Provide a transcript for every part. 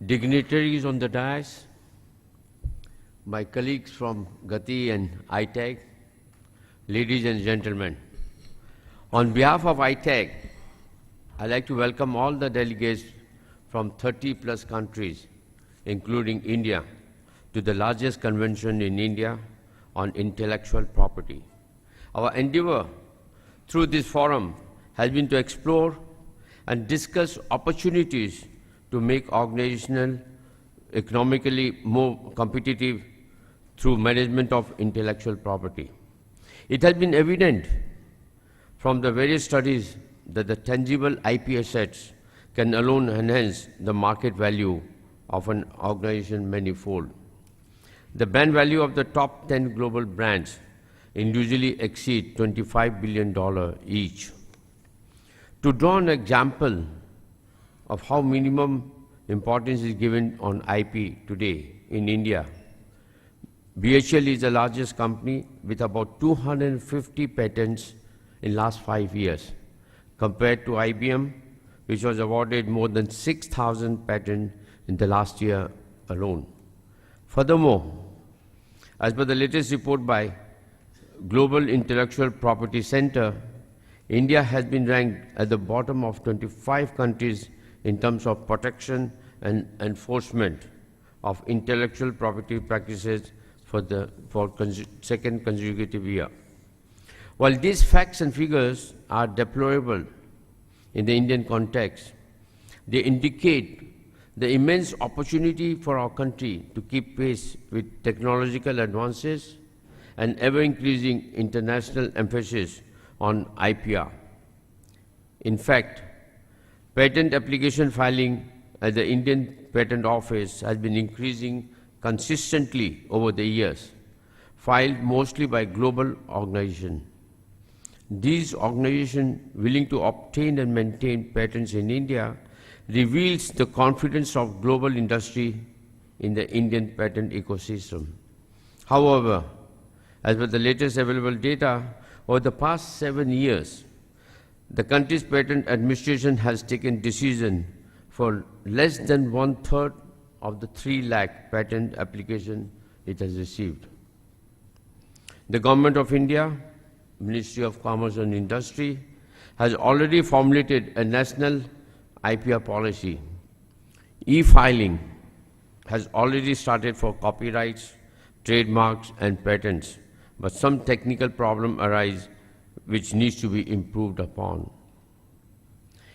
Dignitaries on the dais, my colleagues from Gati and ITEC, ladies and gentlemen. On behalf of ITEC, I'd like to welcome all the delegates from 30+ countries, including India, to the largest convention in India on intellectual property. Our endeavor through this forum has been to explore and discuss opportunities to make organizational economically more competitive through management of intellectual property. It has been evident from the various studies that the tangible IP assets can alone enhance the market value of an organization manifold. The brand value of the top 10 global brands individually exceed $25 billion each. To draw an example of how minimum importance is given on IP today in India, BHEL is the largest company with about 250 patents in last 5 years, compared to IBM, which was awarded more than 6,000 patents in the last year alone. Furthermore, as per the latest report by Global Intellectual Property Center, India has been ranked at the bottom of 25 countries in terms of protection and enforcement of intellectual property practices for second consecutive year. While these facts and figures are deplorable in the Indian context, they indicate the immense opportunity for our country to keep pace with technological advances and ever-increasing international emphasis on IPR. In fact, patent application filing at the Indian Patent Office has been increasing consistently over the years, filed mostly by global organizations. These organizations willing to obtain and maintain patents in India reveals the confidence of global industry in the Indian patent ecosystem. However, as per the latest available data, over the past 7 years, the country's patent administration has taken decision for less than 1/3 of the 3 lakh patent application it has received. The Government of India, Ministry of Commerce and Industry, has already formulated a national IPR policy. E-filing has already started for copyrights, trademarks and patents, but some technical problem arise which needs to be improved upon.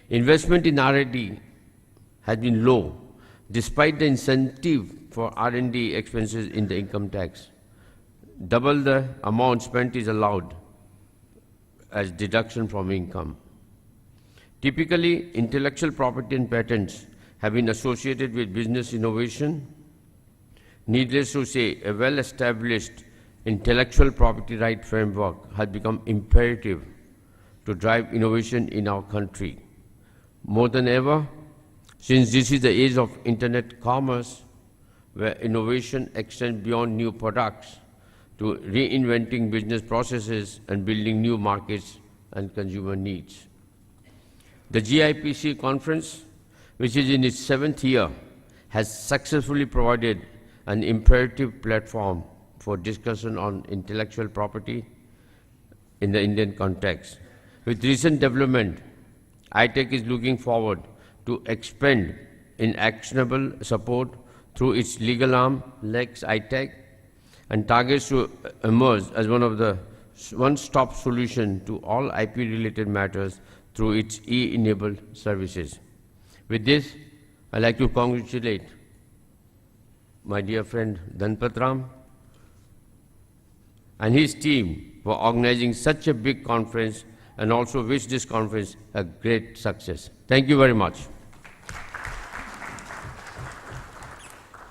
Investment in R&D has been low despite the incentive for R&D expenses in the income tax. Double the amount spent is allowed as deduction from income. Typically, intellectual property and patents have been associated with business innovation. Needless to say, a well-established intellectual property right framework has become imperative to drive innovation in our country. More than ever, since this is the age of internet commerce, where innovation extends beyond new products to reinventing business processes and building new markets and consumer needs. The GIPC conference, which is in its 7th year, has successfully provided an imperative platform for discussion on intellectual property in the Indian context. With recent development, ITEC is looking forward to expand in actionable support through its legal arm, Lex ITEC, and targets to emerge as one of the one-stop solution to all IP-related matters through its e-enabled services. With this, I'd like to congratulate my dear friend Dhanpat Ram and his team for organizing such a big conference, and also wish this conference a great success. Thank you very much.